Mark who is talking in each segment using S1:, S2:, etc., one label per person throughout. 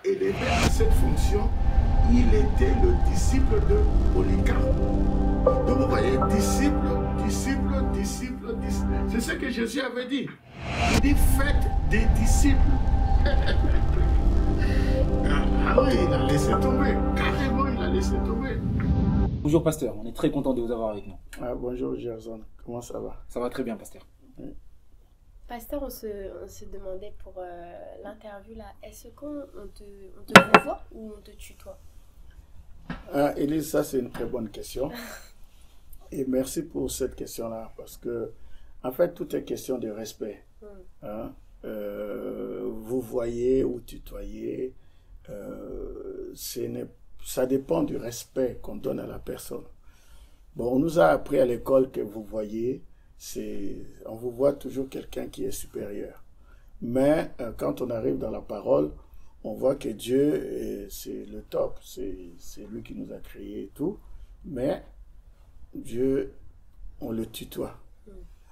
S1: élevé à cette fonction, il était le disciple de Polycarpe. Donc vous voyez, disciple. C'est ce que Jésus avait dit. Il dit, faites des disciples. Ah oui, il a laissé tomber. Carrément, il a laissé tomber.
S2: Bonjour pasteur, on est très content de vous avoir avec nous.
S1: Bonjour Gerson, comment ça va?
S2: Ça va très bien pasteur.
S1: Oui.
S3: Pasteur, on se demandait pour l'interview là, est-ce qu'on te voit ou on te tutoie?
S1: Élise, ça c'est une très bonne question. Et merci pour cette question-là, parce que en fait, tout est question de respect. Vous voyez ou tutoyez, ça dépend du respect qu'on donne à la personne. Bon, on nous a appris à l'école que vous voyez, on vous voit toujours quelqu'un qui est supérieur. Mais quand on arrive dans la parole, on voit que Dieu, c'est le top, c'est lui qui nous a créés et tout. Mais Dieu, on le tutoie.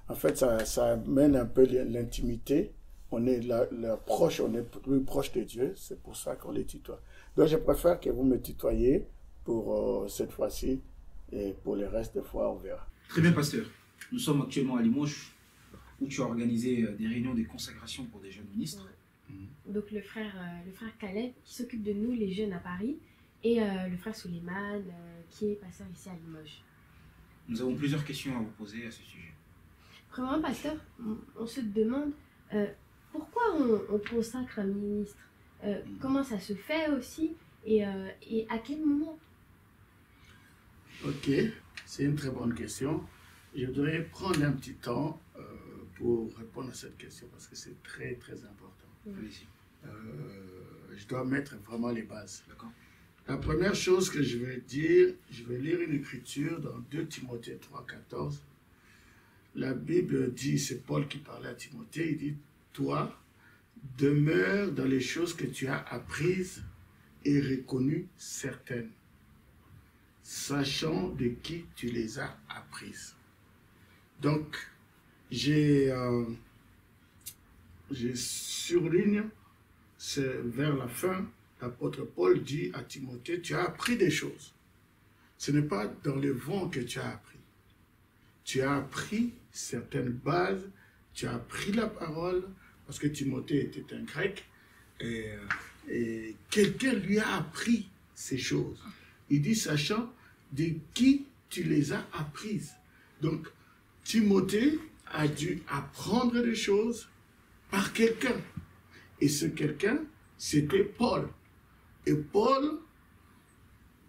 S1: En fait, ça amène un peu l'intimité. On est on est plus proche de Dieu, c'est pour ça qu'on les tutoie. Donc je préfère que vous me tutoyez pour cette fois-ci, et pour le reste des fois, on verra.
S2: Très bien pasteur. Nous sommes actuellement à Limoges, où tu as organisé des réunions de consécration pour des jeunes ministres.
S3: Donc le frère Caleb qui s'occupe de nous, les jeunes à Paris, et le frère Suleiman qui est pasteur ici à Limoges.
S2: Nous avons plusieurs questions à vous poser à ce sujet.
S3: Premièrement, pasteur, on se demande pourquoi on consacre un ministre, comment ça se fait aussi, et à quel moment?
S1: Ok, c'est une très bonne question. Je voudrais prendre un petit temps pour répondre à cette question parce que c'est très très important. Je dois mettre vraiment les bases.
S2: D'accord.
S1: La première chose que je vais dire, je vais lire une écriture dans 2 Timothée 3,14. La Bible dit, c'est Paul qui parlait à Timothée, il dit, toi, demeure dans les choses que tu as apprises et reconnues certaines, sachant de qui tu les as apprises. Donc, j'ai surligne, c'est vers la fin, l'apôtre Paul dit à Timothée, tu as appris des choses. Ce n'est pas dans le vent que tu as appris. Tu as appris certaines bases, tu as appris la parole, parce que Timothée était un grec, et quelqu'un lui a appris ces choses. Il dit, sachant de qui tu les as apprises. Donc, Timothée a dû apprendre des choses par quelqu'un. Et ce quelqu'un, c'était Paul. Et Paul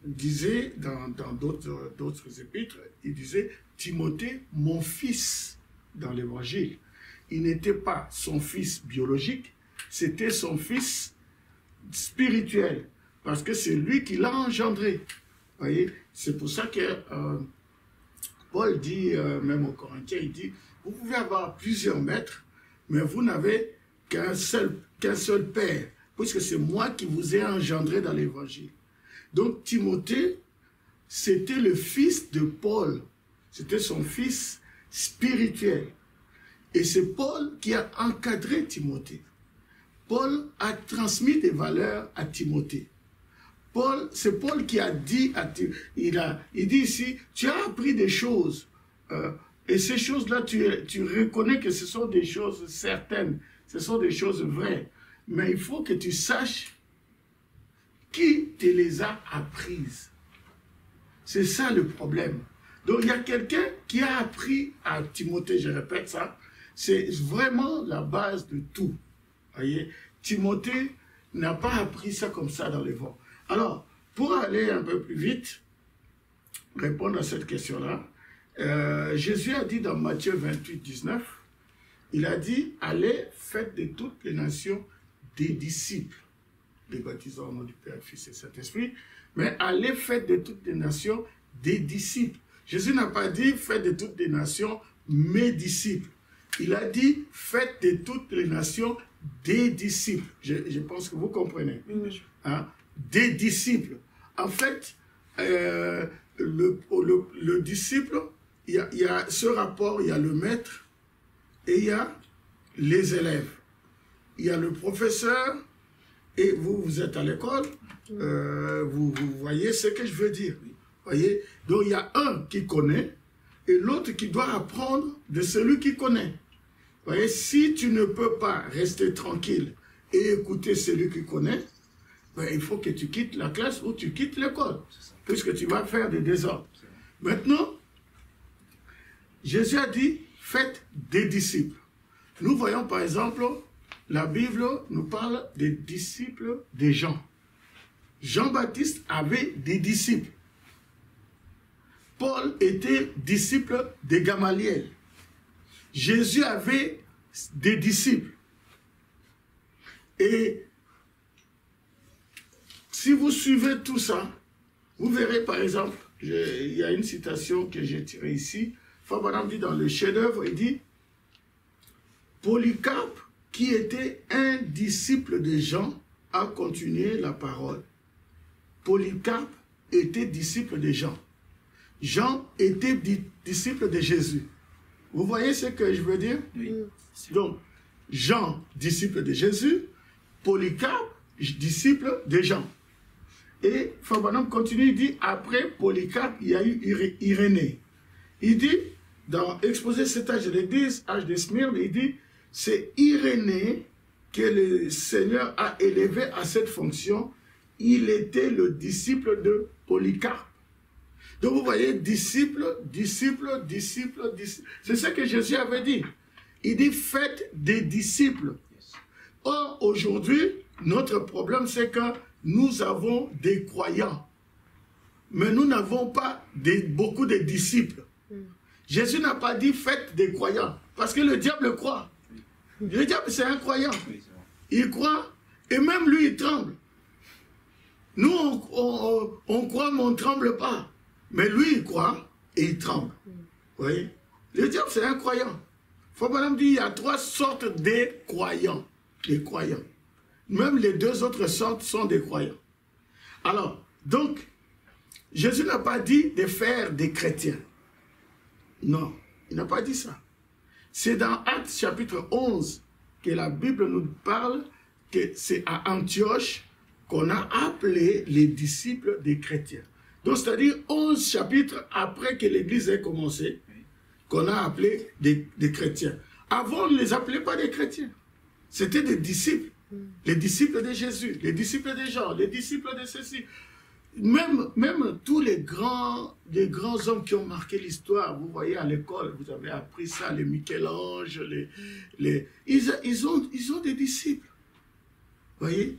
S1: disait dans d'autres épîtres, il disait, Timothée, mon fils, dans l'évangile. Il n'était pas son fils biologique, c'était son fils spirituel. Parce que c'est lui qui l'a engendré. Voyez, c'est pour ça que Paul dit, même aux Corinthiens, il dit, vous pouvez avoir plusieurs maîtres, mais vous n'avez qu'un seul père, puisque c'est moi qui vous ai engendré dans l'évangile. Donc Timothée, c'était le fils de Paul, c'était son fils spirituel. Et c'est Paul qui a encadré Timothée. Paul a transmis des valeurs à Timothée. C'est Paul qui a dit, il dit ici, tu as appris des choses, et ces choses-là, tu reconnais que ce sont des choses certaines, ce sont des choses vraies, mais il faut que tu saches qui te les a apprises. C'est ça le problème. Donc il y a quelqu'un qui a appris à Timothée, je répète ça, c'est vraiment la base de tout. Voyez, Timothée n'a pas appris ça comme ça dans les vents. Alors, pour aller un peu plus vite, répondre à cette question-là, Jésus a dit dans Matthieu 28, 19, il a dit, allez, faites de toutes les nations des disciples, les baptisant au nom du Père, Fils et Saint-Esprit, mais allez, faites de toutes les nations des disciples. Jésus n'a pas dit, faites de toutes les nations mes disciples. Il a dit, faites de toutes les nations des disciples. Je pense que vous comprenez. Hein? Des disciples. En fait, le disciple, il y a ce rapport, il y a le maître et il y a les élèves. Il y a le professeur Et vous êtes à l'école, vous voyez ce que je veux dire. Voyez? Donc il y a un qui connaît et l'autre qui doit apprendre de celui qui connaît. Voyez? Si tu ne peux pas rester tranquille et écouter celui qui connaît, ben, il faut que tu quittes la classe ou tu quittes l'école, puisque tu vas faire des désordres. Maintenant, Jésus a dit, faites des disciples. Nous voyons par exemple, la Bible nous parle des disciples des Jean. Jean-Baptiste avait des disciples. Paul était disciple de Gamaliel. Jésus avait des disciples. Et si vous suivez tout ça, vous verrez par exemple, il y a une citation que j'ai tirée ici. Fabanam dit dans le chef-d'œuvre, il dit Polycarpe, qui était un disciple de Jean, a continué la parole. Polycarpe était disciple de Jean. Jean était disciple de Jésus. Vous voyez ce que je veux dire?
S2: Oui.
S1: Donc, Jean, disciple de Jésus, Polycarpe, disciple de Jean. Et Fabanam continue, il dit, après Polycarpe, il y a eu Irénée. Il dit, dans Exposé cet âge de l'Église, âge de Smyrne, il dit, c'est Irénée que le Seigneur a élevé à cette fonction. Il était le disciple de Polycarpe. Donc vous voyez, disciple, disciple, disciple, disciple. C'est ce que Jésus avait dit. Il dit, faites des disciples. Or, aujourd'hui, notre problème, c'est que nous avons des croyants. Mais nous n'avons pas beaucoup de disciples. Jésus n'a pas dit, faites des croyants. Parce que le diable croit. Le diable, c'est un croyant. Il croit, et même lui, il tremble. Nous, on croit, mais on ne tremble pas. Mais lui, il croit et il tremble. Vous voyez? Le diable, c'est un croyant. Fabanam dit, il y a 3 sortes de croyants. Les croyants. Même les 2 autres sortes sont des croyants. Alors, donc, Jésus n'a pas dit de faire des chrétiens. Non, il n'a pas dit ça. C'est dans Actes chapitre 11 que la Bible nous parle que c'est à Antioche qu'on a appelé les disciples des chrétiens. Donc, c'est-à-dire 11 chapitres après que l'Église ait commencé, qu'on a appelé des chrétiens. Avant, on ne les appelait pas des chrétiens. C'était des disciples. Les disciples de Jésus, les disciples de Jean, les disciples de ceci. Même tous les grands hommes qui ont marqué l'histoire, vous voyez à l'école, vous avez appris ça, les Michel-Ange, ils ont des disciples. Vous voyez?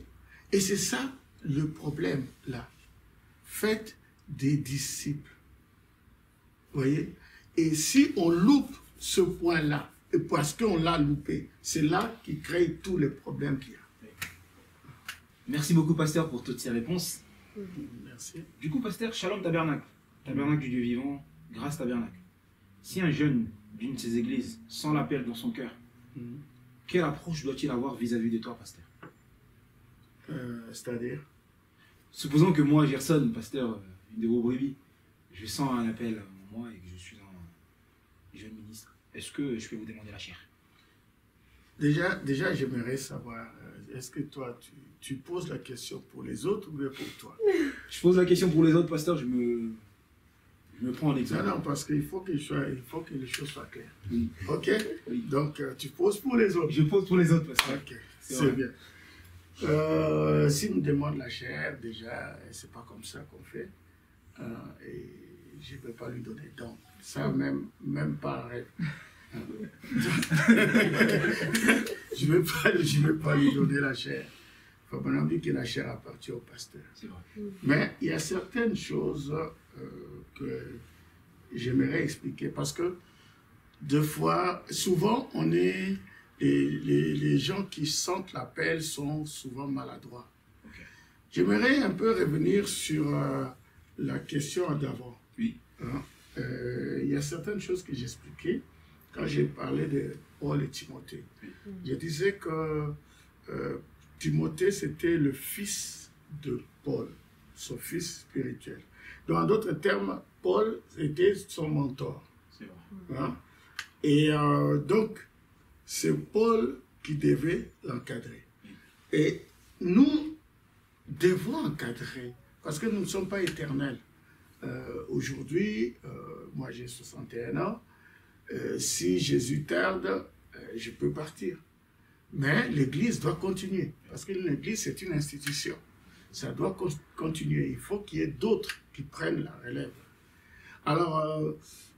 S1: Et c'est ça le problème là. Faites des disciples. Vous voyez? Et si on loupe ce point-là, et parce qu'on l'a loupé, c'est là qui crée tous les problèmes qu'il y a.
S2: Merci beaucoup, pasteur, pour toutes ces réponses.
S1: Merci.
S2: Du coup, pasteur, Shalom Tabernacle, Tabernacle du Dieu vivant, Grâce Tabernacle. Si un jeune d'une de ces églises sent l'appel dans son cœur, quelle approche doit-il avoir vis-à-vis de toi, pasteur?
S1: C'est-à-dire?
S2: Supposons que moi, Gerson, pasteur, une de vos brebis, je sens un appel en moi et que je suis un jeune ministre. Est-ce que je peux vous demander la chair?
S1: Déjà j'aimerais savoir, est-ce que toi, tu poses la question pour les autres ou bien pour toi?
S2: Je pose la question pour les autres, pasteur, je me prends en exemple.
S1: Non, parce qu'il faut que les choses soient claires.
S2: Oui.
S1: Ok?
S2: Oui.
S1: Donc, tu poses pour les autres.
S2: Je pose pour les autres, pasteur.
S1: Ok, c'est bien. S'il me demande la chair, déjà, c'est pas comme ça qu'on fait. Et je ne vais pas lui donner donc. Ça, même pas un rêve. Je vais pas lui donner la chair. Il faut pas dire que la chair appartient au pasteur.
S2: C'est vrai.
S1: Mais il y a certaines choses que j'aimerais expliquer parce que deux fois, souvent, on est les gens qui sentent l'appel sont souvent maladroits.
S2: Okay.
S1: J'aimerais un peu revenir sur la question d'avant.
S2: Oui.
S1: Hein? Il y a certaines choses que j'expliquais quand j'ai parlé de Paul et Timothée.
S2: Oui.
S1: Je disais que Timothée, c'était le fils de Paul, son fils spirituel. Donc, en d'autres termes, Paul était son mentor.
S2: C'est vrai.
S1: Hein? Et donc, c'est Paul qui devait l'encadrer. Et nous devons encadrer, parce que nous ne sommes pas éternels. Aujourd'hui, moi j'ai 61 ans, si Jésus tarde, je peux partir. Mais l'Église doit continuer, parce que l'Église c'est une institution. Ça doit continuer, il faut qu'il y ait d'autres qui prennent la relève. Alors,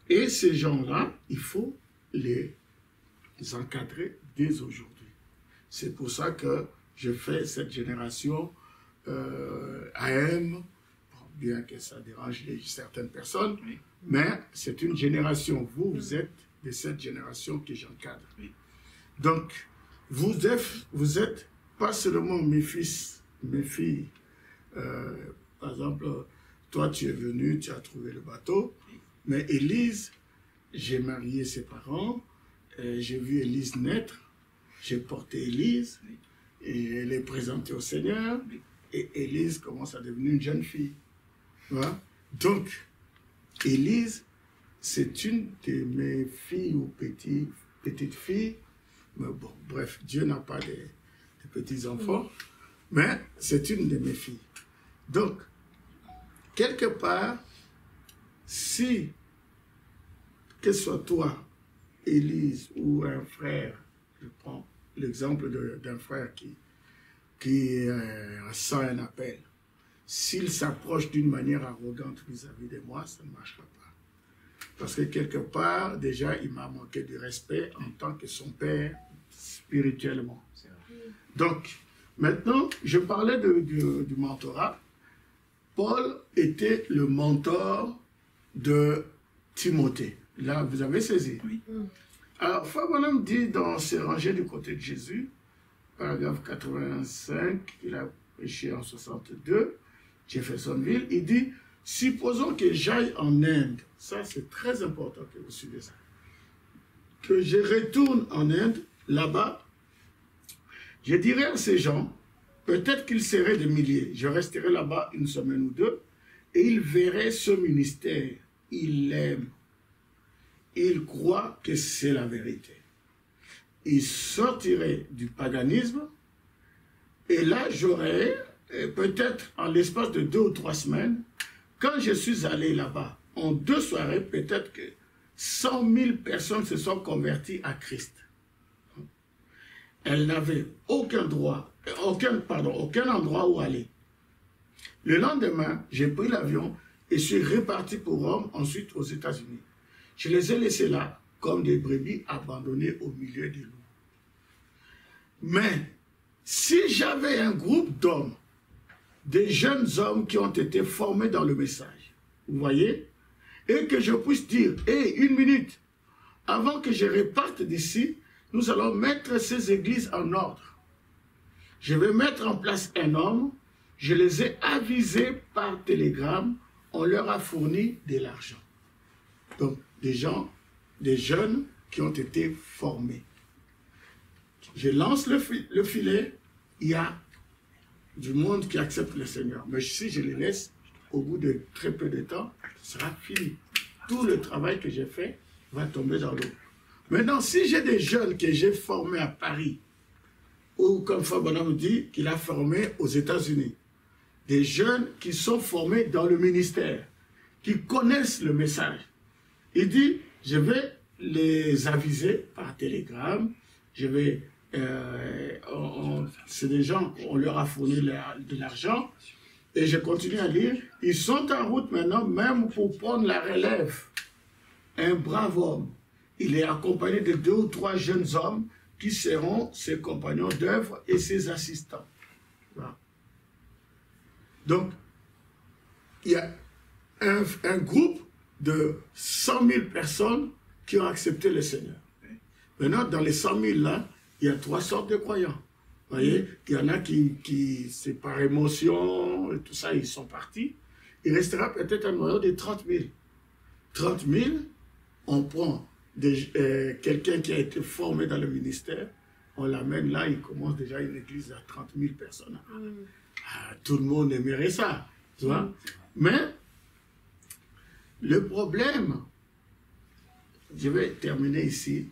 S1: et ces gens-là, il faut les encadrer dès aujourd'hui. C'est pour ça que je fais cette génération AM, bien que ça dérange certaines personnes, oui. Mais c'est une génération. Vous êtes de cette génération que j'encadre. Oui. Donc, vous êtes pas seulement mes fils, mes filles. Par exemple, toi, tu es venu, tu as trouvé le bateau, oui. Mais Élise, j'ai marié ses parents, j'ai vu Élise naître, j'ai porté Élise, oui. Et elle est présentée au Seigneur, oui. Et Élise commence à devenir une jeune fille. Voilà. Donc, Élise, c'est une de mes filles ou petites filles. Mais bon, bref, Dieu n'a pas de petits-enfants, mais c'est une de mes filles. Donc, quelque part, si, que ce soit toi, Élise, ou un frère, je prends l'exemple d'un frère qui sent un appel, s'il s'approche d'une manière arrogante vis-à-vis de moi, ça ne marchera pas. Parce que quelque part, déjà, il m'a manqué de respect en tant que son père, spirituellement. Donc, maintenant, je parlais du mentorat. Paul était le mentor de Timothée. Là, vous avez saisi. Oui. Alors, Fabanam dit dans ses rangées du côté de Jésus, paragraphe 85, il a prêché en 62, Jeffersonville, il dit, supposons que j'aille en Inde, ça c'est très important que vous suivez ça, que je retourne en Inde, là-bas, je dirais à ces gens, peut-être qu'ils seraient des milliers, je resterai là-bas une semaine ou deux, et ils verraient ce ministère, ils l'aiment, ils croient que c'est la vérité. Ils sortiraient du paganisme, et là j'aurais, peut-être en l'espace de 2 ou 3 semaines, quand je suis allé là-bas, en 2 soirées, peut-être que 100 000 personnes se sont converties à Christ. Elles n'avaient aucun endroit où aller. Le lendemain, j'ai pris l'avion et suis reparti pour Rome, ensuite aux États-Unis. Je les ai laissés là, comme des brebis abandonnées au milieu des loups. Mais, si j'avais un groupe d'hommes, des jeunes hommes qui ont été formés dans le message, vous voyez, et que je puisse dire, hey, 1 minute, avant que je reparte d'ici, nous allons mettre ces églises en ordre. Je vais mettre en place un homme, je les ai avisés par télégramme, on leur a fourni de l'argent. Donc, des gens, des jeunes qui ont été formés. Je lance le filet, il y a du monde qui accepte le Seigneur. Mais si je les laisse, au bout de très peu de temps, ce sera fini. Tout le travail que j'ai fait va tomber dans l'eau. Maintenant, si j'ai des jeunes que j'ai formés à Paris, ou comme Fabanam dit, qu'il a formés aux États-Unis, des jeunes qui sont formés dans le ministère, qui connaissent le message, il dit, je vais les aviser par télégramme, je vais... c'est des gens, on leur a fourni de l'argent, et je continue à lire, ils sont en route maintenant, même pour prendre la relève. Un brave homme, il est accompagné de 2 ou 3 jeunes hommes qui seront ses compagnons d'œuvre et ses assistants. Voilà. Donc, il y a un groupe de 100 000 personnes qui ont accepté le Seigneur. Maintenant, dans les 100 000 là, il y a 3 sortes de croyants. Vous voyez, il y en a qui c'est par émotion, et tout ça, ils sont partis. Il restera peut-être un noyau de 30 000. 30 000, on prend quelqu'un qui a été formé dans le ministère, on l'amène là, il commence déjà une église à 30 000 personnes. Tout le monde aimerait ça, tu vois. Mais, le problème, je vais terminer ici,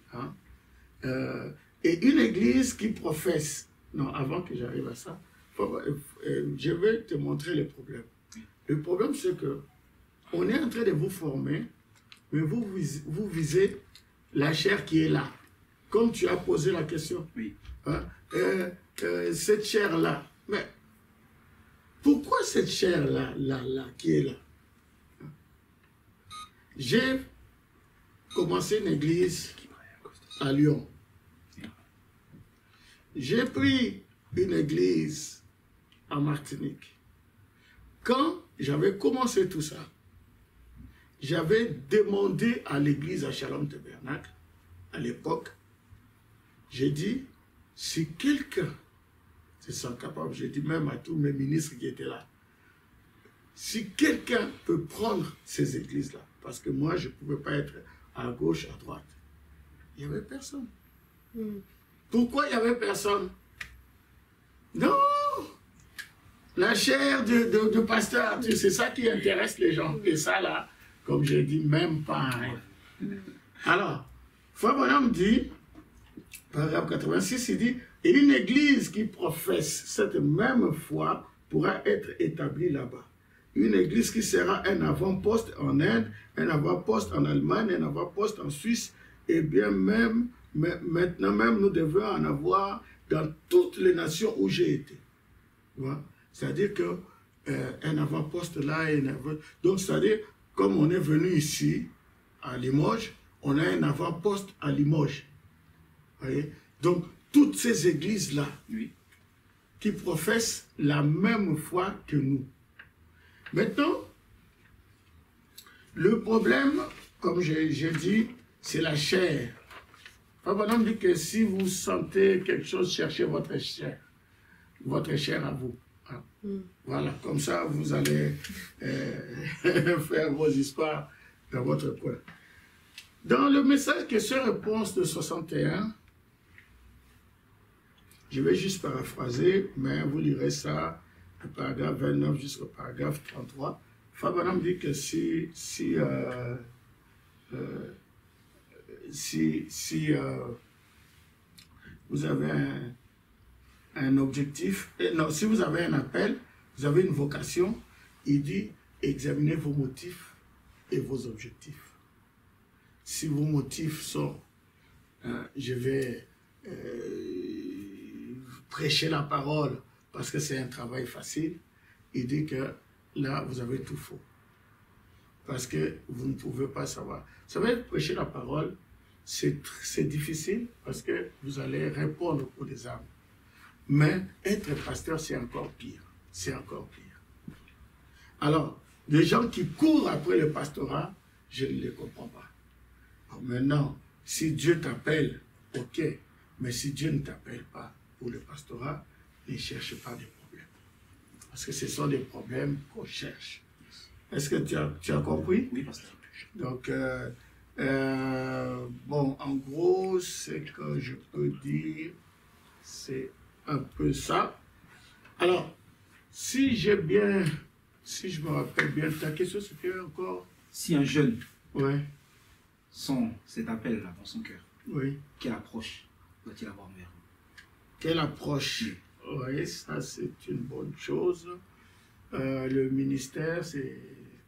S1: et une église qui professe, non, avant que j'arrive à ça, je vais te montrer le problème. Le problème, c'est que on est en train de vous former, mais vous visez la chair qui est là. Comme tu as posé la question.
S2: Oui.
S1: Hein? Cette chair-là. Mais pourquoi cette chair-là, qui est là? J'ai commencé une église à Lyon. J'ai pris une église en Martinique. Quand j'avais commencé tout ça, j'avais demandé à l'église à Shalom Tabernacle, à l'époque, j'ai dit, si quelqu'un se sent capable, j'ai dit même à tous mes ministres qui étaient là, si quelqu'un peut prendre ces églises-là, parce que moi, je ne pouvais pas être à gauche, à droite, il n'y avait personne. Pourquoi il n'y avait personne? Non! La chair de pasteur, c'est ça qui intéresse les gens. Et ça, là, comme j'ai dit, même pas. Alors, Frère Branham dit, paragraphe 86, il dit, et une église qui professe cette même foi pourra être établie là-bas. Une église qui sera un avant-poste en Inde, un avant-poste en Allemagne, un avant-poste en Suisse, et bien même, maintenant même, nous devons en avoir dans toutes les nations où j'ai été. C'est-à-dire que un avant-poste là, donc c'est-à-dire, comme on est venu ici, à Limoges, on a un avant-poste à Limoges. Voyez? Donc, toutes ces églises-là,
S2: Oui.
S1: qui professent la même foi que nous. Maintenant, le problème, comme j'ai dit, c'est la chair. Papa dit que si vous sentez quelque chose, cherchez votre chair à vous. Voilà, comme ça, vous allez faire vos histoires dans votre coin. Dans le message question-réponse de 61, je vais juste paraphraser, mais vous lirez ça du paragraphe 29 jusqu'au paragraphe 33. Fabanam dit que si vous avez un objectif, non, si vous avez un appel, vous avez une vocation, il dit examinez vos motifs et vos objectifs. Si vos motifs sont je vais prêcher la parole parce que c'est un travail facile, il dit que là vous avez tout faux. Parce que vous ne pouvez pas savoir. Vous savez, prêcher la parole, c'est difficile parce que vous allez répondre pour des âmes. Mais être pasteur, c'est encore pire. C'est encore pire. Alors, les gens qui courent après le pastorat, je ne les comprends pas. Alors maintenant, si Dieu t'appelle, ok. Mais si Dieu ne t'appelle pas pour le pastorat, ne cherche pas des problèmes. Parce que ce sont des problèmes qu'on cherche. Est-ce que tu as compris?
S2: Oui, pasteur.
S1: Donc, bon, en gros, ce que je peux dire, c'est un peu ça. Alors, si je me rappelle bien, ta question c'était encore?
S2: Si un jeune
S1: Ouais.
S2: sent cet appel-là dans son cœur,
S1: Oui.
S2: quelle approche doit-il avoir envers vous?
S1: Quelle approche? Oui, ça c'est une bonne chose. Le ministère, c'est,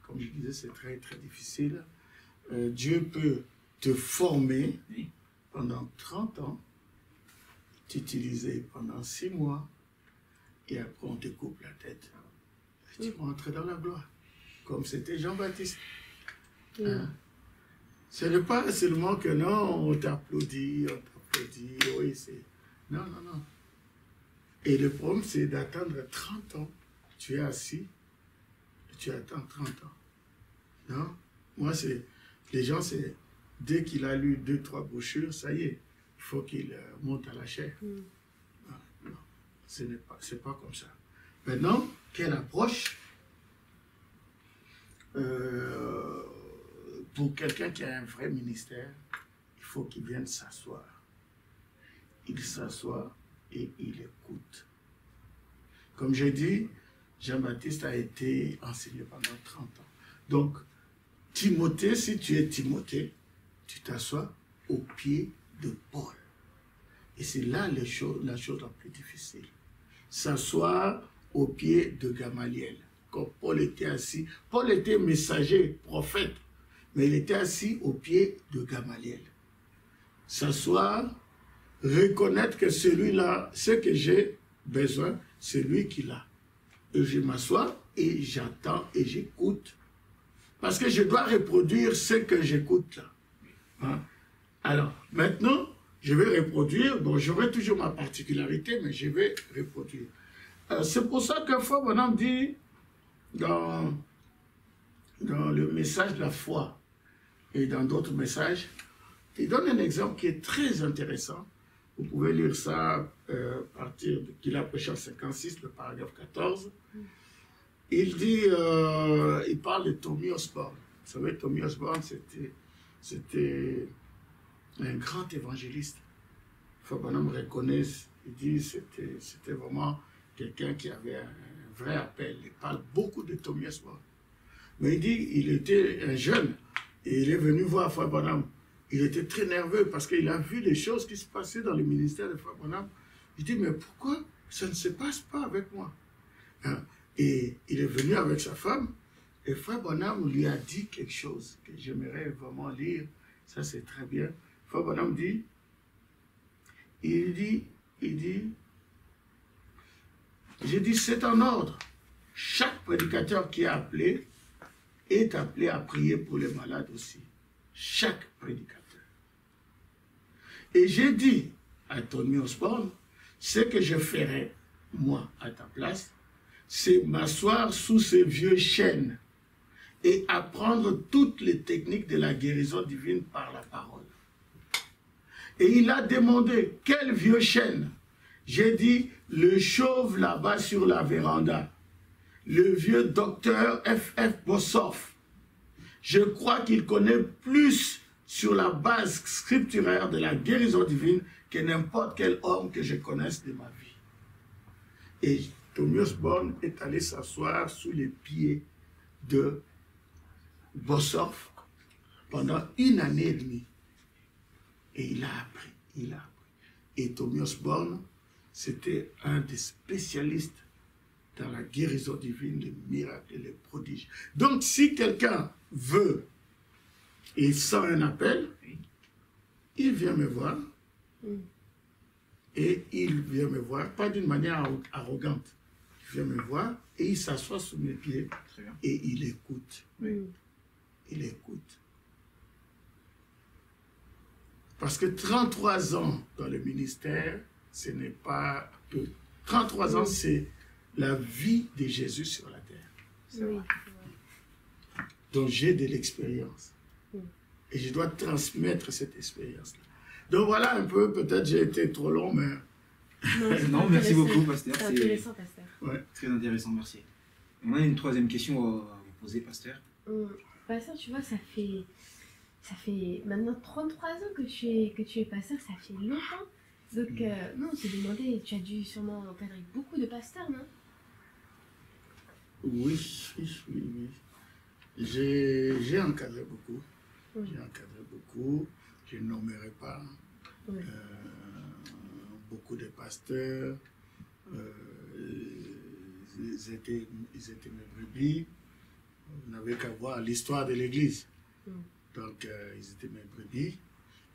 S1: comme je disais, c'est très très difficile. Dieu peut te former pendant 30 ans, t'utiliser pendant 6 mois, et après on te coupe la tête. Et tu vas entrer dans la gloire, comme c'était Jean-Baptiste. Hein? Ce n'est pas seulement que non, on t'applaudit, oui, c'est... Non, non, non. Et le problème, c'est d'attendre 30 ans. Tu es assis, et tu attends 30 ans. Non? Moi, c'est... Les gens, c'est... Dès qu'il a lu 2-3 brochures, ça y est, il faut qu'il monte à la chair. Non, non, c'est pas comme ça. Maintenant, quelle approche pour quelqu'un qui a un vrai ministère, il faut qu'il vienne s'asseoir. Il s'assoit et il écoute. Comme j'ai dit, Jean-Baptiste a été enseigné pendant 30 ans. Donc, Timothée, si tu es Timothée, tu t'assois au pied de Paul. Et c'est là la chose la plus difficile. s'asseoir aux pieds de Gamaliel. Quand Paul était assis, Paul était messager, prophète, mais il était assis aux pieds de Gamaliel. S'asseoir, reconnaître que celui-là, ce que j'ai besoin, c'est lui qui l'a. Et je m'assois et j'attends et j'écoute. Parce que je dois reproduire ce que j'écoute là. Hein? Alors, maintenant, je vais reproduire. Bon, j'aurai toujours ma particularité, mais je vais reproduire. C'est pour ça que Frère Branham dit dans le message de la foi et dans d'autres messages, il donne un exemple qui est très intéressant. Vous pouvez lire ça à partir de qu'il a prêché en 56, le paragraphe 14. Il dit, il parle de Tommy Osborne. Vous savez, Tommy Osborne, c'était un grand évangéliste. Frère Branham reconnaît, il dit, c'était vraiment quelqu'un qui avait un vrai appel. Il parle beaucoup de Tommy Osborne. Mais il dit, il était un jeune et il est venu voir Frère Branham. Il était très nerveux parce qu'il a vu les choses qui se passaient dans le ministère de Frère Branham. Il dit, mais pourquoi ça ne se passe pas avec moi? Hein? Et il est venu avec sa femme et Frère Branham lui a dit quelque chose que j'aimerais vraiment lire. Ça, c'est très bien. Frère Branham dit, j'ai dit, c'est en ordre. Chaque prédicateur qui est appelé à prier pour les malades aussi. Chaque prédicateur. Et j'ai dit à Tommy Osborne, ce que je ferais, moi, à ta place, c'est m'asseoir sous ces vieux chênes et apprendre toutes les techniques de la guérison divine par la parole. Et il a demandé, quel vieux chêne? J'ai dit, le chauve là-bas sur la véranda, le vieux docteur F.F. Bossoff. Je crois qu'il connaît plus sur la base scripturaire de la guérison divine que n'importe quel homme que je connaisse de ma vie. Et Tommy Osborne est allé s'asseoir sous les pieds de Bossoff pendant 1 année et demie. Et il a appris. Et Tommy Osborne, c'était un des spécialistes dans la guérison divine, les miracles et les prodiges. Donc, si quelqu'un veut, il sent un appel, il vient me voir, et il vient me voir, pas d'une manière arrogante, il vient me voir, et il s'assoit sous mes pieds, et il écoute. Il écoute. Parce que 33 ans dans le ministère, ce n'est pas peu. 33 ans, c'est la vie de Jésus sur la terre.
S3: Oui.
S1: Donc j'ai de l'expérience. Et je dois transmettre cette expérience-là. Donc voilà un peu, peut-être j'ai été trop long, mais...
S2: Non, merci beaucoup, Pasteur.
S3: C'est intéressant, Pasteur.
S1: Ouais.
S2: Très intéressant, merci. On a une troisième question à vous poser, Pasteur.
S3: Pasteur, tu vois, ça fait maintenant 33 ans que tu es pasteur, ça fait longtemps. Donc, non, on s'est demandé, tu as dû sûrement encadrer beaucoup de pasteurs, non?
S1: Oui. J'ai encadré beaucoup. J'ai encadré beaucoup. Je ne nommerai pas beaucoup de pasteurs. Ils étaient mes brebis. Vous n'avez qu'à voir l'histoire de l'Église. Donc, ils étaient mes brebis.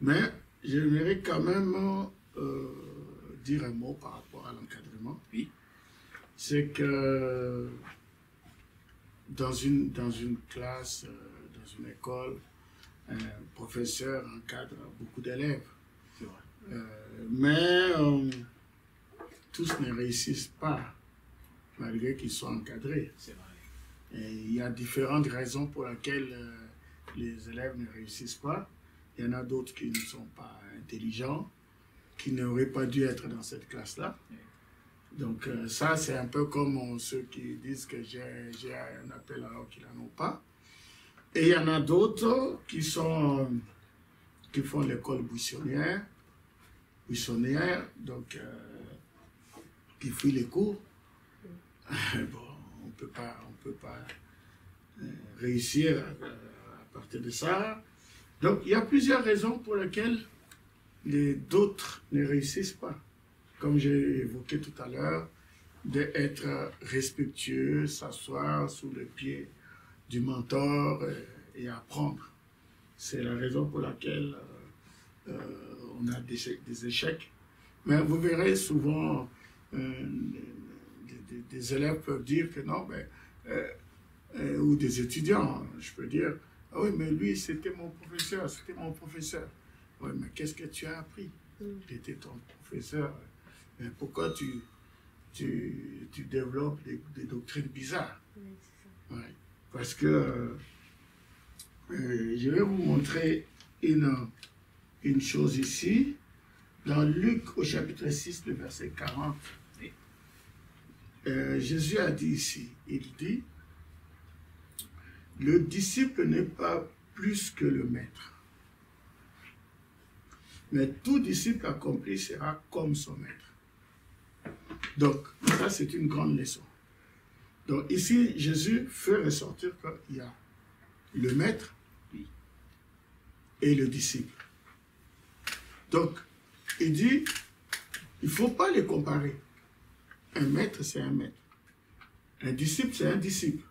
S1: Mais j'aimerais quand même dire un mot par rapport à l'encadrement.
S2: Oui.
S1: C'est que dans une classe, dans une école, un professeur encadre beaucoup d'élèves.
S2: C'est vrai.
S1: Mais tous ne réussissent pas, malgré qu'ils soient encadrés.
S2: C'est vrai.
S1: Et il y a différentes raisons pour lesquelles les élèves ne réussissent pas. Il y en a d'autres qui ne sont pas intelligents, qui n'auraient pas dû être dans cette classe-là.
S2: Oui.
S1: Donc ça, c'est un peu comme ceux qui disent que j'ai un appel alors qu'ils n'en ont pas. Et il y en a d'autres qui font l'école buissonnière, donc qui fuient les cours. Bon, on peut pas réussir à partir de ça. Donc il y a plusieurs raisons pour lesquelles d'autres ne réussissent pas. Comme j'ai évoqué tout à l'heure, d'être respectueux, s'asseoir sous le pied du mentor et apprendre. C'est la raison pour laquelle on a des échecs. Mais vous verrez souvent, des élèves peuvent dire que non, ou des étudiants, je peux dire, ah oui, mais lui, c'était mon professeur, c'était mon professeur. Oui, mais qu'est-ce que tu as appris? Il était ton professeur. Mais pourquoi tu développes des doctrines bizarres?
S3: Oui, c'est ça.
S1: Ouais. Parce que je vais vous montrer une chose ici. Dans Luc, au chapitre 6, le verset 40, Jésus a dit ici, il dit, le disciple n'est pas plus que le maître. Mais tout disciple accompli sera comme son maître. Donc, ça c'est une grande leçon. Donc ici, Jésus fait ressortir qu'il y a le maître et le disciple. Donc, il dit, il ne faut pas les comparer. Un maître, c'est un maître. Un disciple, c'est un disciple.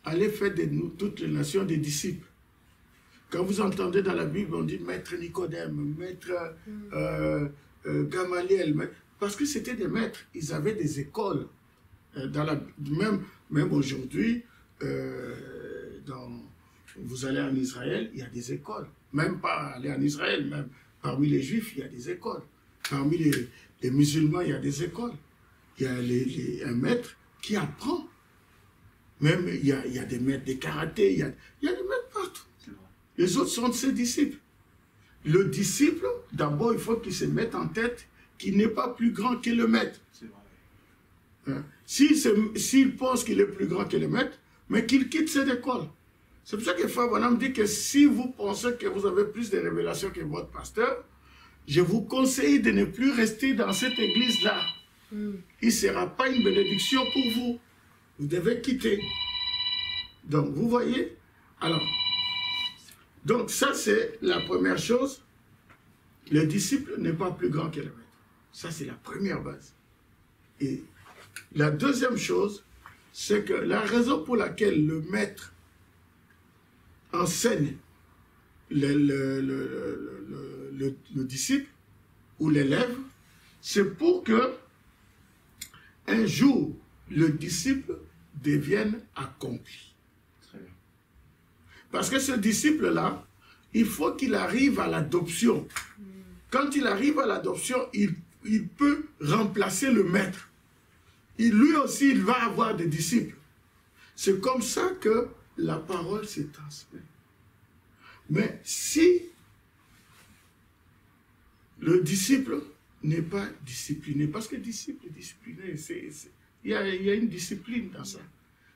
S1: Allez faire de nous, toutes les nations, des disciples. Quand vous entendez dans la Bible, on dit maître Nicodème, maître Gamaliel, parce que c'était des maîtres, ils avaient des écoles. Même aujourd'hui, vous allez en Israël, il y a des écoles. Même pas aller en Israël, même parmi les Juifs, il y a des écoles. Parmi les musulmans, il y a des écoles. Il y a un maître qui apprend. Même il y a des maîtres de karaté, il y a des maîtres partout. Les autres sont de ses disciples. Le disciple, d'abord, il faut qu'il se mette en tête qu'il n'est pas plus grand que le maître. Hein? S'il pense qu'il est plus grand que le maître, mais qu'il quitte cette école. C'est pour ça que Frère Branham dit que si vous pensez que vous avez plus de révélations que votre pasteur, je vous conseille de ne plus rester dans cette église-là. Il ne sera pas une bénédiction pour vous. Vous devez quitter. Donc, vous voyez? Alors, donc ça c'est la première chose. Le disciple n'est pas plus grand que le maître. Ça c'est la première base. Et la deuxième chose, c'est que la raison pour laquelle le maître enseigne le disciple ou l'élève, c'est pour que un jour le disciple devienne accompli.
S2: Très bien.
S1: Parce que ce disciple-là, il faut qu'il arrive à l'adoption. Quand il arrive à l'adoption, il peut remplacer le maître. Et lui aussi, il va avoir des disciples. C'est comme ça que la parole se transmet. Mais si le disciple n'est pas discipliné, parce que disciple discipliné, il y a une discipline dans ça.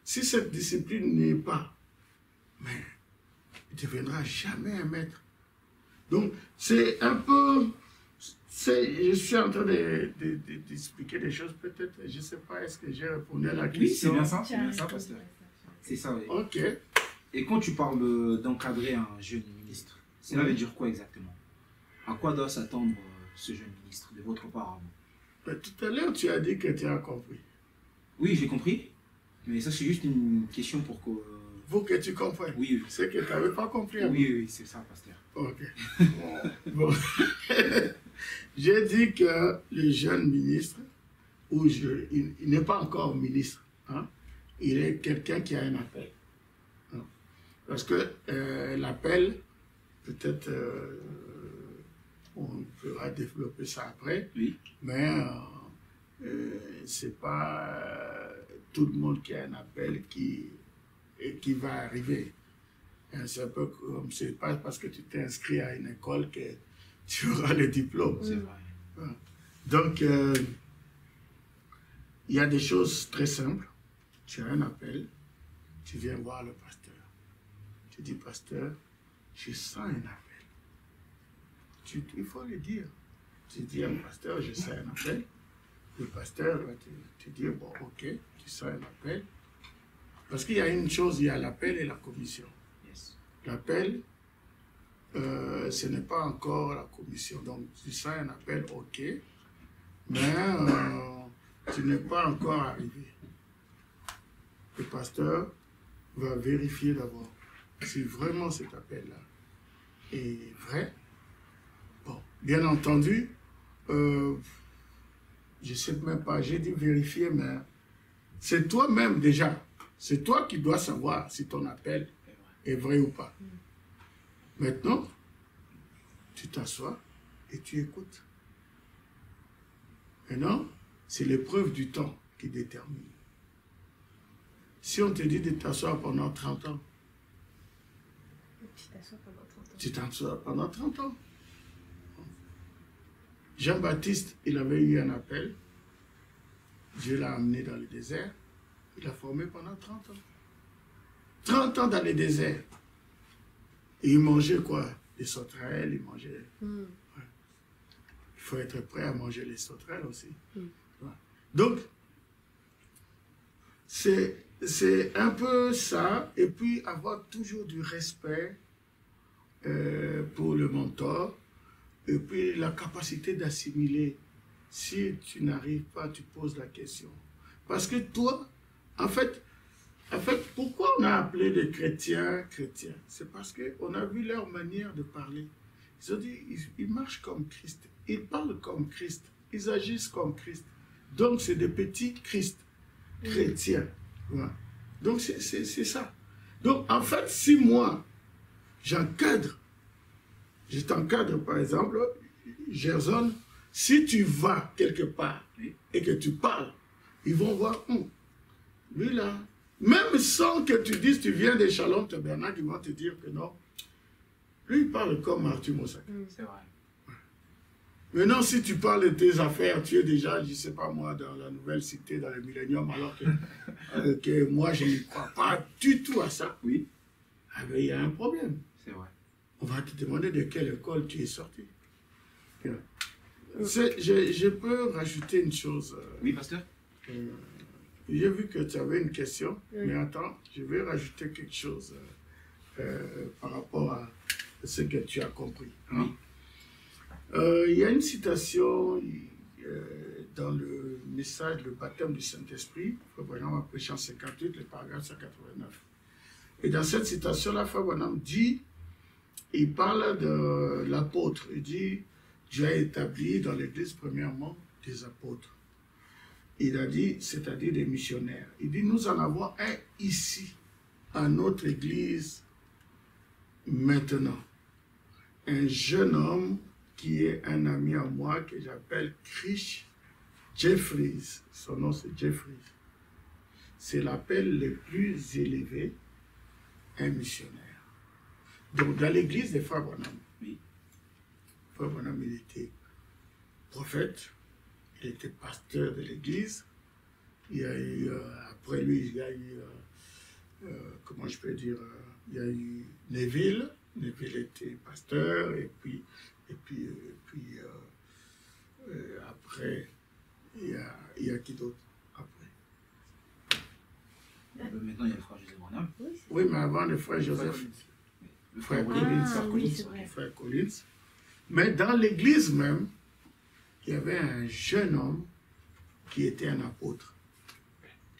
S1: Si cette discipline n'est pas, mais il ne deviendra jamais un maître. Donc, c'est un peu... Je suis en train d'expliquer des choses, peut-être, je ne sais pas, est-ce que j'ai répondu à la question?
S2: Oui, c'est bien ça, pasteur. C'est ça, oui.
S1: Ok.
S2: Et quand tu parles d'encadrer un jeune ministre, cela veut dire quoi exactement? À quoi doit s'attendre ce jeune ministre de votre part?
S1: Tout à l'heure, tu as dit que tu as compris.
S2: Oui, j'ai compris. Mais ça, c'est juste une question pour que...
S1: Pour que tu comprennes.
S2: Oui, oui.
S1: C'est que tu n'avais pas compris.
S2: Oui, oui, c'est ça, pasteur.
S1: Ok. Bon. J'ai dit que le jeune ministre, il n'est pas encore ministre, hein? Il est quelqu'un qui a un appel. Hein? Parce que l'appel, peut-être on pourra développer ça après,
S2: Oui. Mais
S1: c'est pas tout le monde qui a un appel qui va arriver. C'est un peu comme, c'est pas parce que tu t'es inscrit à une école que tu auras le diplôme.
S2: c'est vrai.
S1: Donc, il y a des choses très simples. Tu as un appel, tu viens voir le pasteur. Tu dis, pasteur, je sens un appel. Il faut le dire. Tu dis à un pasteur, je sens un appel. Le pasteur va te dire, bon, ok, tu sens un appel. Parce qu'il y a une chose, il y a l'appel et la commission.
S2: Yes.
S1: L'appel, ce n'est pas encore la commission. Donc, tu sens un appel, ok. Mais tu n'es pas encore arrivé. Le pasteur va vérifier d'abord si vraiment cet appel-là est vrai. Bon, bien entendu, je ne sais même pas, j'ai dit vérifier, mais c'est toi-même déjà. C'est toi qui dois savoir si ton appel est vrai ou pas. Maintenant, tu t'assois et tu écoutes. Maintenant, c'est l'épreuve du temps qui détermine. Si on te dit de t'asseoir pendant 30 ans,
S3: Tu t'assois pendant 30 ans.
S1: tu t'assois pendant 30 ans. Jean-Baptiste, il avait eu un appel. Dieu l'a amené dans le désert. Il a formé pendant 30 ans. 30 ans dans le désert. Et il mangeait quoi? Des sauterelles, il mangeait... Ouais. Il faut être prêt à manger les sauterelles aussi. Ouais. Donc, c'est un peu ça. Et puis, avoir toujours du respect pour le mentor. Et puis, la capacité d'assimiler. Si tu n'arrives pas, tu poses la question. Parce que toi, en fait, pourquoi on a appelé les chrétiens chrétiens? C'est parce qu'on a vu leur manière de parler. Ils ont dit, ils marchent comme Christ. Ils parlent comme Christ. Ils agissent comme Christ. Donc, c'est des petits Christ chrétiens. Ouais. Donc, c'est ça. Donc, en fait, si moi, j'encadre, je t'encadre, par exemple, Gerson, si tu vas quelque part et que tu parles, ils vont voir, lui là, même sans que tu dises tu viens des Shalom Tabernacle, ils vont te dire que non. Lui, il parle comme Arthur Mosaka.
S2: C'est vrai.
S1: Maintenant, si tu parles de tes affaires, tu es déjà, je ne sais pas moi, dans la nouvelle cité, dans le millénium, alors que moi, je ne crois pas du tout à ça.
S2: Oui.
S1: Ah ben, il y a un problème.
S2: C'est vrai.
S1: On va te demander de quelle école tu es sorti. Je peux rajouter une chose.
S2: Oui, pasteur.
S1: J'ai vu que tu avais une question, mais attends, je vais rajouter quelque chose par rapport à ce que tu as compris. Hein? Il y a une citation dans le message, le baptême du Saint-Esprit, Frère Branham a prêché en 58, le paragraphe 189. Et dans cette citation-là, Frère Branham dit, il parle de l'apôtre, il dit, Dieu a établi dans l'Église premièrement des apôtres. Il a dit, c'est-à-dire des missionnaires. Il dit, nous en avons un ici, à notre Église, maintenant. Un jeune homme qui est un ami à moi, que j'appelle Chris Jeffries. Son nom, c'est Jeffries. C'est l'appel le plus élevé, un missionnaire. Donc, dans l'église des Frères Branham, Frère Branham, il était prophète, il était pasteur de l'église. Il y a eu, après lui, il y a eu, comment je peux dire, il y a eu Neville. Neville était pasteur, et puis après, il y a qui d'autre après?
S2: Maintenant, il y a le frère Joseph Branham.
S1: Oui, mais avant le frère Joseph.
S2: Le frère
S1: Collins.
S3: Oui, c'est vrai.
S1: Frère Collins. Mais dans l'église même, il y avait un jeune homme qui était un apôtre,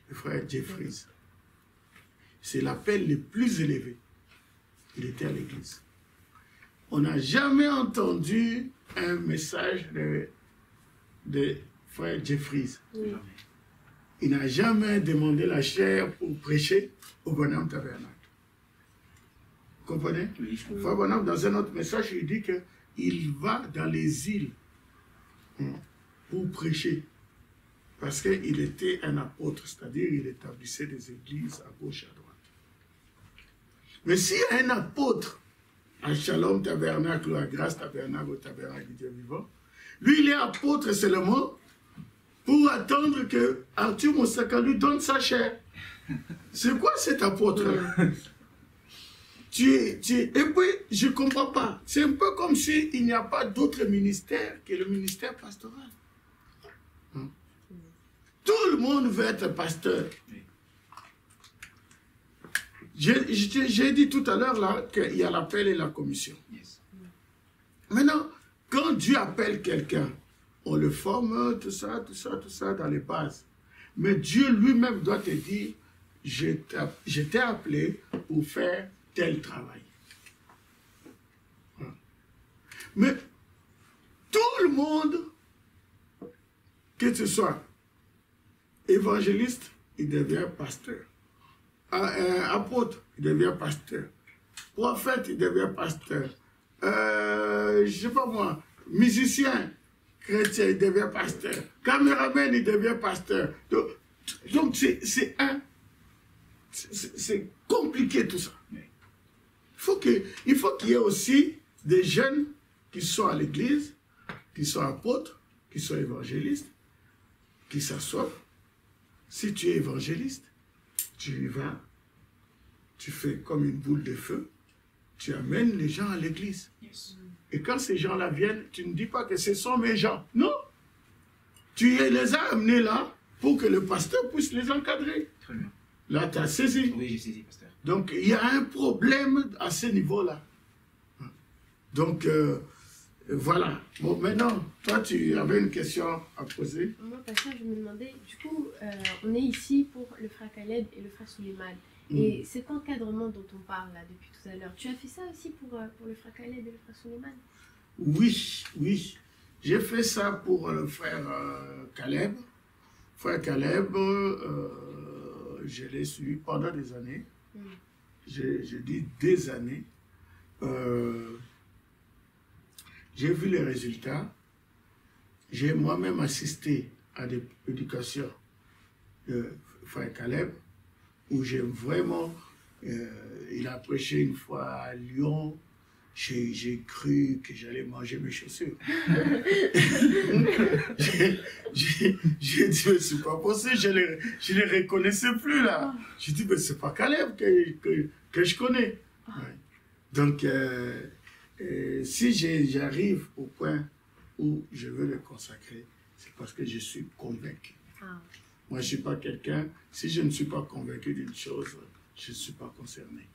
S1: le frère Jeffries. C'est l'appel le plus élevé. Il était à l'église. On n'a jamais entendu un message de frère Jeffries.
S3: Oui.
S1: Il n'a jamais demandé la chair pour prêcher au Branham Tabernacle. Vous comprenez?
S2: Oui, je comprends.
S1: Frère Branham, dans un autre message, il dit qu'il va dans les îles pour prêcher. Parce qu'il était un apôtre, c'est-à-dire il établissait des églises à gauche et à droite. Mais si un apôtre à Shalom Tabernacle, à Grâce Tabernacle, au Tabernacle du Dieu vivant, lui il est apôtre seulement pour attendre que Arthur Mosaka lui donne sa chair. C'est quoi cet apôtre-là? Et puis, je ne comprends pas. C'est un peu comme s'il n'y a pas d'autre ministère que le ministère pastoral. Tout le monde veut être pasteur. J'ai dit tout à l'heure là qu'il y a l'appel et la commission.
S2: Yes.
S1: Maintenant, quand Dieu appelle quelqu'un on le forme, tout ça dans les bases. Mais Dieu lui-même doit te dire, je t'ai appelé pour faire tel travail. Voilà. Mais tout le monde, que ce soit évangéliste, il devient pasteur. Apôtre, il devient pasteur. Prophète, il devient pasteur. Je ne sais pas moi, musicien, chrétien, il devient pasteur. Caméraman, il devient pasteur. Donc c'est compliqué tout ça. Il faut qu'il y ait aussi des jeunes qui sont à l'église, qui sont apôtres, qui sont évangélistes, qui s'assoient. Si tu es évangéliste, tu y vas, tu fais comme une boule de feu, tu amènes les gens à l'église.
S2: Yes.
S1: Et quand ces gens-là viennent, tu ne dis pas que ce sont mes gens. Non. Tu les as amenés là pour que le pasteur puisse les encadrer.
S2: Très bien.
S1: Là, tu as saisi.
S2: Oui, j'ai saisi, pasteur.
S1: Donc, il y a un problème à ce niveau-là. Donc, voilà. Bon, maintenant, toi, tu avais une question à poser.
S3: Moi, pasteur, je me demandais, du coup, on est ici pour le frère Caleb et le frère Suleiman. Et cet encadrement dont on parle là depuis tout à l'heure, tu as fait ça aussi pour le frère Caleb et le frère Suleiman?
S1: Oui, oui. J'ai fait ça pour le frère Caleb. Frère Caleb, je l'ai suivi pendant des années. Je dis des années. J'ai vu les résultats. J'ai moi-même assisté à des éducations de frère Caleb, où j'ai vraiment... il a prêché une fois à Lyon. J'ai cru que j'allais manger mes chaussures. J'ai dit, mais c'est pas possible, je ne les reconnaissais plus là. J'ai dit, mais c'est pas Caleb que je connais. Ouais. Donc, si j'arrive au point où je veux le consacrer, c'est parce que je suis convaincu. Moi, je ne suis pas quelqu'un, si je ne suis pas convaincu d'une chose, je ne suis pas concerné.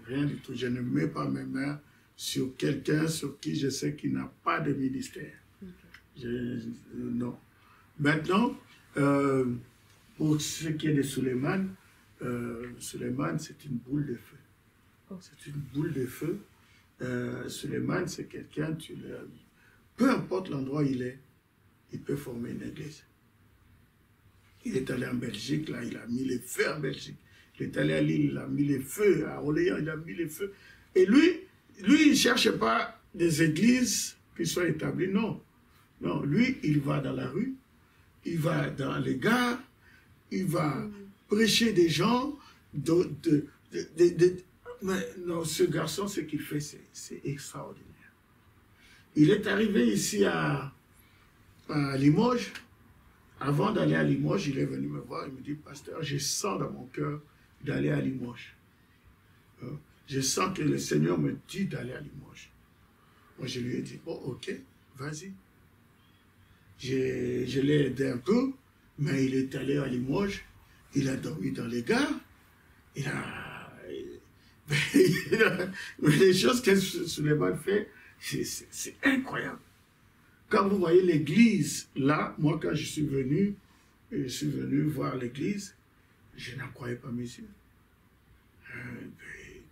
S1: Rien du tout. Je ne mets pas mes mains sur quelqu'un sur qui je sais qu'il n'a pas de ministère. Non. Maintenant, pour ce qui est de Suleiman, Suleiman, c'est une boule de feu. C'est une boule de feu. Suleiman, c'est quelqu'un, peu importe l'endroit où il est, il peut former une église. Il est allé en Belgique, là, il a mis les feux en Belgique. Il est allé à Lille, il a mis les feux. À Orléans, il a mis les feux. Et lui, il ne cherche pas des églises qui soient établies, non. Non, lui, il va dans la rue, il va dans les gares, il va prêcher des gens. Mais non, ce garçon, ce qu'il fait, c'est extraordinaire. Il est arrivé ici à Limoges. Avant d'aller à Limoges, il est venu me voir, il me dit, pasteur, je sens dans mon cœur d'aller à Limoges. Je sens que le Seigneur me dit d'aller à Limoges. Moi, je lui ai dit, oh, ok, vas-y. Je l'ai aidé un peu, mais il est allé à Limoges, il a dormi dans les gares, mais les choses que Suleiman fait, c'est incroyable. Quand vous voyez l'église, là, moi, quand je suis venu voir l'église, je n'en croyais pas mes yeux.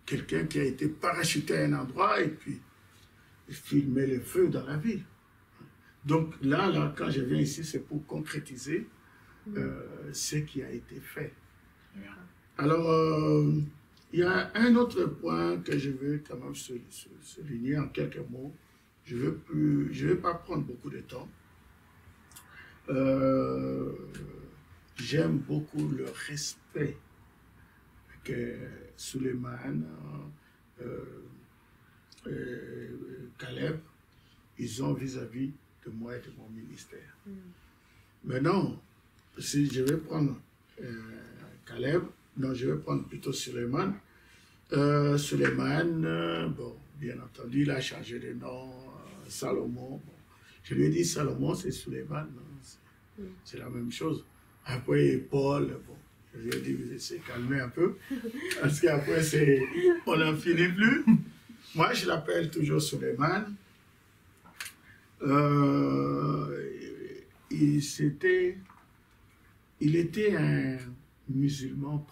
S1: Quelqu'un qui a été parachuté à un endroit et puis il met le feu dans la ville. Donc là, quand je viens ici, c'est pour concrétiser ce qui a été fait. Alors, il y a un autre point que je veux quand même souligner en quelques mots. Je vais pas prendre beaucoup de temps. J'aime beaucoup le respect que Suleiman, Caleb, ils ont vis-à-vis de moi et de mon ministère. Maintenant, si je vais prendre Caleb, non, je vais prendre plutôt Suleiman. Suleiman, bon, bien entendu, il a changé de nom, Salomon. Bon. Je lui ai dit Salomon, c'est Suleiman, c'est la même chose. Après, Paul, bon, je lui ai dit, vous essayez de calmer un peu, parce qu'après, on n'en finit plus. Moi, je l'appelle toujours Suleiman. il était un musulman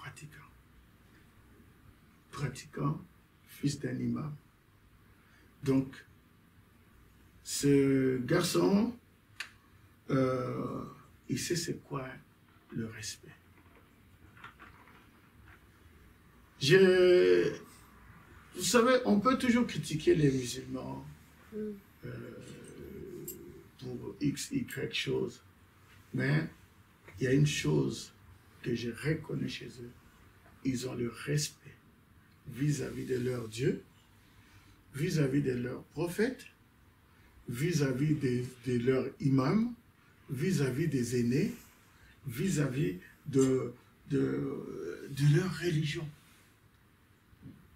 S1: pratiquant, fils d'un imam. Donc, ce garçon, il sait c'est quoi le respect. Vous savez, on peut toujours critiquer les musulmans pour X, Y chose, mais il y a une chose que je reconnais chez eux. Ils ont le respect vis-à-vis de leur Dieu, vis-à-vis de leurs prophètes, vis-à-vis de leurs imams, vis-à-vis des aînés, vis-à-vis de leur religion.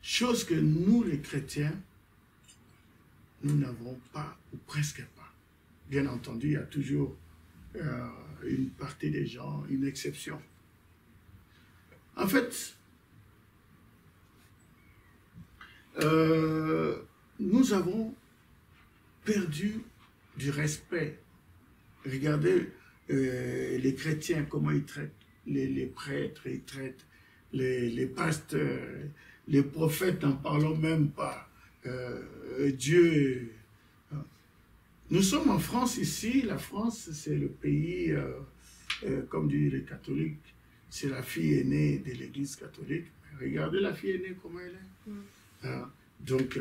S1: Chose que nous, les chrétiens, nous n'avons pas, ou presque pas. Bien entendu, il y a toujours une partie des gens, une exception. En fait, nous avons perdu du respect. Regardez les chrétiens, comment ils traitent les prêtres, ils traitent les pasteurs, les prophètes, n'en parlons même pas. Dieu. Nous sommes en France ici. La France, c'est le pays, comme disent les catholiques, c'est la fille aînée de l'Église catholique. Regardez la fille aînée, comment elle est. Donc,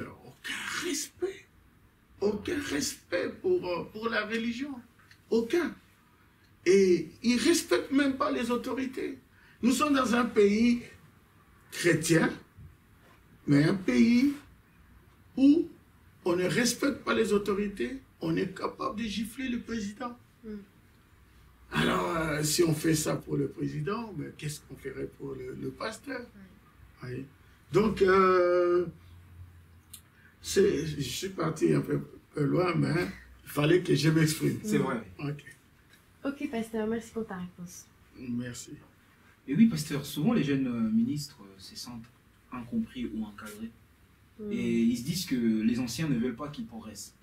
S1: aucun respect pour la religion. Aucun. Et ils ne respectent même pas les autorités. Nous sommes dans un pays chrétien, mais un pays où on ne respecte pas les autorités, on est capable de gifler le président. Alors, si on fait ça pour le président, mais qu'est-ce qu'on ferait pour le pasteur? Oui. Donc, je suis parti un peu loin, mais il fallait que je m'exprime.
S2: C'est vrai.
S3: Ok, pasteur, merci pour ta réponse.
S1: Merci.
S2: Et oui, pasteur, souvent les jeunes ministres se sentent incompris ou encadrés. Et ils se disent que les anciens ne veulent pas qu'ils progressent.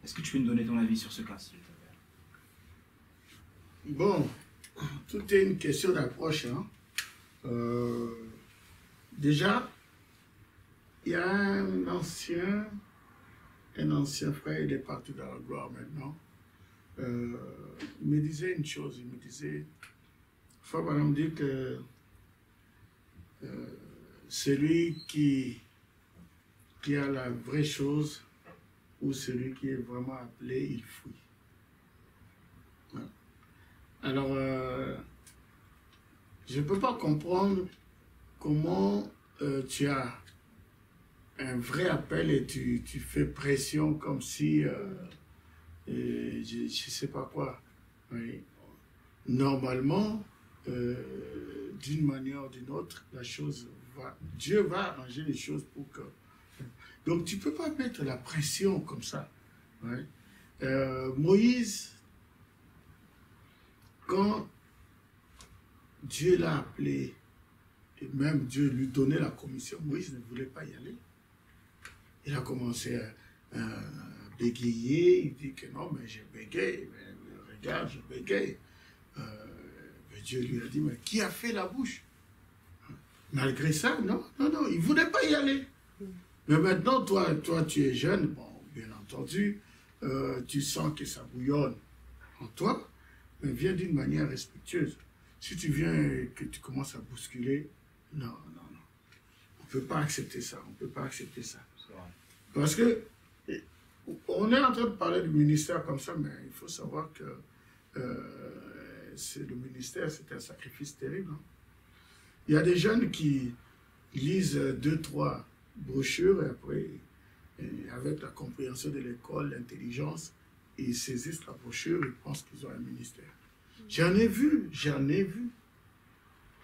S2: Est-ce que tu peux nous donner ton avis sur ce cas, s'il te plaît?
S1: Bon, tout est une question d'approche. Déjà, il y a un ancien frère, il est parti dans la gloire maintenant. Il me disait une chose, il me disait, Frère Branham me dit que celui qui a la vraie chose ou celui qui est vraiment appelé, il fouille. Voilà. Alors, je ne peux pas comprendre comment tu as un vrai appel et tu fais pression comme si, je ne sais pas quoi. Oui. Normalement, d'une manière ou d'une autre, la chose va, Dieu va arranger les choses pour que... Donc tu ne peux pas mettre la pression comme ça. Ouais. Moïse, quand Dieu l'a appelé, et même Dieu lui donnait la commission, Moïse ne voulait pas y aller. Il a commencé à bégayer, il dit que non, mais je bégaye, mais regarde, je bégaye. Mais Dieu lui a dit, mais qui a fait la bouche? Malgré ça, non, il ne voulait pas y aller. Mais maintenant, toi, tu es jeune, bon, bien entendu, tu sens que ça bouillonne en toi, mais viens d'une manière respectueuse. Si tu viens et que tu commences à bousculer, non. On ne peut pas accepter ça, on ne peut pas accepter ça. Parce que, on est en train de parler du ministère comme ça, mais il faut savoir que le ministère, c'est un sacrifice terrible. Hein. Il y a des jeunes qui lisent 2-3 brochures et après, avec la compréhension de l'école, l'intelligence, ils saisissent la brochure, ils pensent qu'ils ont un ministère. J'en ai vu.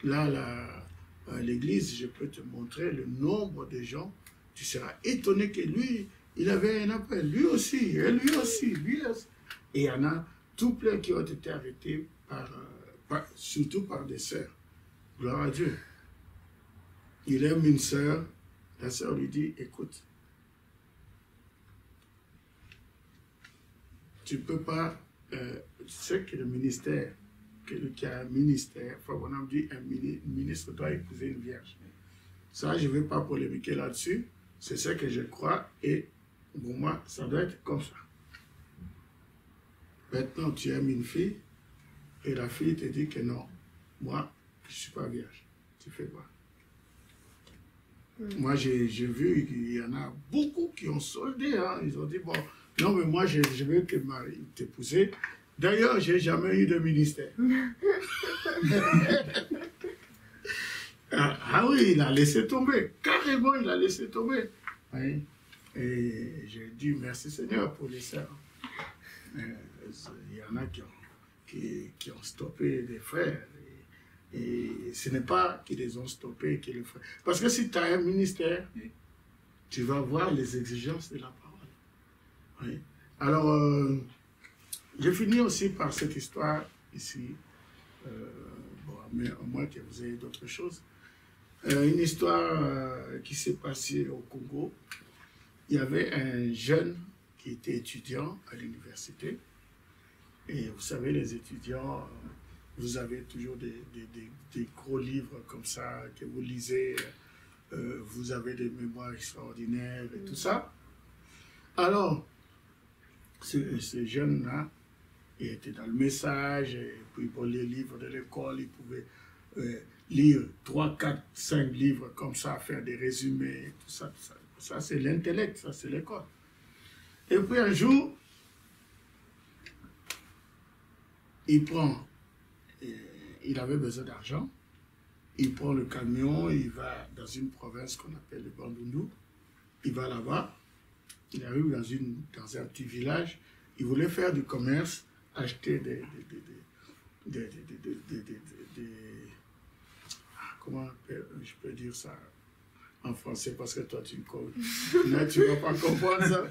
S1: Là, à l'église, je peux te montrer le nombre de gens. Tu seras étonné que lui, il avait un appel. Lui aussi. Et il y en a tout plein qui ont été arrêtés, surtout par des sœurs. Gloire à Dieu. Il aime une sœur. La sœur lui dit, écoute, tu ne peux pas c'est que le ministère, qui a un ministère, enfin, on a dit un ministre doit épouser une vierge. Ça, je ne vais pas polémiquer là-dessus. C'est ce que je crois et pour moi, ça doit être comme ça. Maintenant, tu aimes une fille et la fille te dit que non, moi, je ne suis pas vierge. Tu fais quoi? Moi, j'ai vu qu'il y en a beaucoup qui ont soldé. Hein. Ils ont dit, bon, non, mais moi, je veux que Marie t'épouser. D'ailleurs, je n'ai jamais eu de ministère. Ah oui, il a laissé tomber. Carrément, il a laissé tomber. Oui. Et j'ai dit, merci Seigneur pour les sœurs. Il y en a qui ont stoppé des frères. Et ce n'est pas qu'ils les ont stoppés, qu'ils le font. Parce que si tu as un ministère, tu vas voir les exigences de la parole. Oui. Alors, je finis aussi par cette histoire ici. Bon, mais au moins que vous ayez d'autres choses. Une histoire qui s'est passée au Congo. Il y avait un jeune qui était étudiant à l'université. Et vous savez, les étudiants, vous avez toujours des gros livres comme ça que vous lisez. Vous avez des mémoires extraordinaires et tout ça. Alors, ce jeune-là, il était dans le message, et puis pour les livres de l'école, il pouvait lire 3, 4, 5 livres comme ça, faire des résumés, tout ça, tout ça. Ça, c'est l'intellect, ça, c'est l'école. Et puis un jour, il avait besoin d'argent, il prend le camion, il va dans une province qu'on appelle le Bandundu, il va là-bas, il arrive dans un petit village, il voulait faire du commerce, acheter comment je peux dire ça en français, parce que toi tu ne vas pas comprendre ça.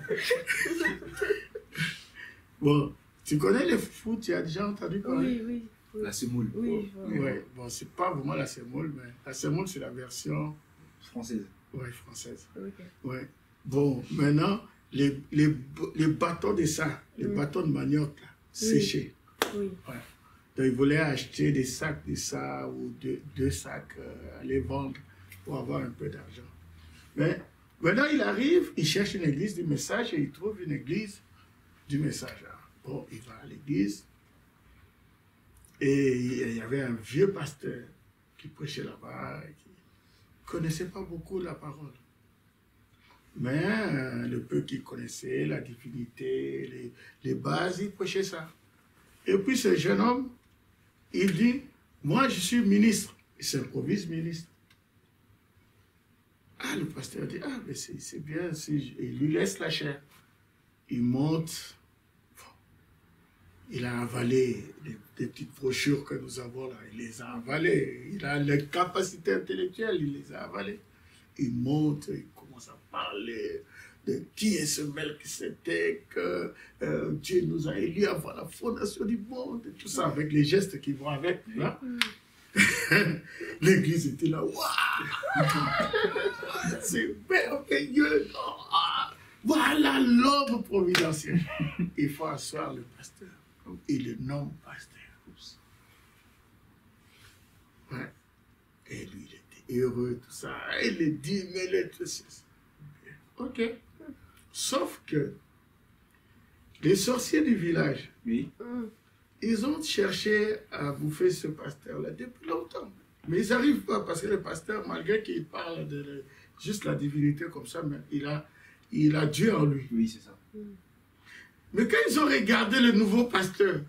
S1: Bon, tu connais le foot, tu as déjà entendu parler?
S3: Oui.
S2: La semoule.
S3: Oui, je vois.
S1: Ouais, bon, c'est pas vraiment la semoule, mais la semoule, c'est la version
S2: Française.
S1: ouais, française.
S3: Ok.
S1: Ouais. Bon, maintenant, les bâtons de ça, les bâtons de manioc, là, séchés.
S3: Oui.
S1: Ouais. Donc, ils voulaient acheter des sacs de ça ou deux sacs à les vendre pour avoir un peu d'argent. Mais maintenant, il arrive, il cherche une église du message et il trouve une église du message. Bon, il va à l'église et il y avait un vieux pasteur qui prêchait là-bas, qui ne connaissait pas beaucoup la parole. Mais le peu qu'il connaissait, la divinité, les bases, il prêchait ça. Et puis ce jeune homme, il dit, moi je suis ministre. Il s'improvise ministre. Ah, le pasteur dit, ah, mais c'est bien, il lui laisse la chair. Il monte, il a avalé des petites brochures que nous avons là, il les a avalées. Il a les capacités intellectuelles, il les a avalées. Il monte, il commence à parler de qui est ce Melchisédek, que Dieu nous a élus avant la fondation du monde, et tout ça, avec les gestes qui vont avec. Là. L'église était là, waouh! C'est merveilleux! Voilà l'homme providentiel. Il faut asseoir le pasteur. Il le nomme pasteur. Ouais. Et lui, il était heureux, tout ça. Il le dit, mais le ok. Sauf que les sorciers du village,
S2: Oui.
S1: ils ont cherché à bouffer ce pasteur-là depuis longtemps. Mais ils n'arrivent pas parce que le pasteur, malgré qu'il parle de juste la divinité comme ça, mais il a Dieu en lui.
S2: Oui, c'est ça.
S1: Mais quand ils ont regardé le nouveau pasteur,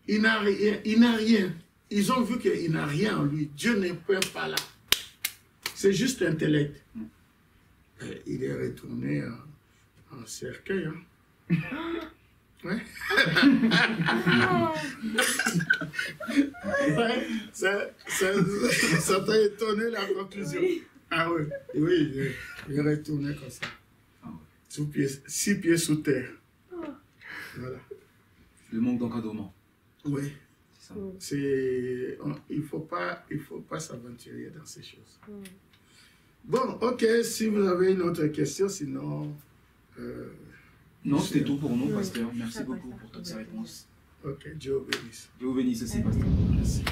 S1: il n'a rien. Ils ont vu qu'il n'a rien en lui. Dieu n'est pas là. C'est juste intellect. Il est retourné en cercueil. Hein. Ouais. Ça t'a étonné la conclusion. Ah oui, il est retourné comme ça. 6 pieds sous terre. Voilà.
S2: Le manque d'encadrement.
S1: Oui.
S2: C'est ça.
S1: Il faut pas s'aventurer dans ces choses. Bon, ok, si vous avez une autre question, sinon
S2: Non, c'était tout pour nous,
S3: Oui.
S2: pasteur. Merci
S3: Ça,
S2: beaucoup
S3: pasteur.
S2: pour toutes ces réponses.
S1: Ok, Dieu vous bénisse.
S2: Dieu vous bénisse aussi,
S3: Ouais.
S2: pasteur.
S1: Merci.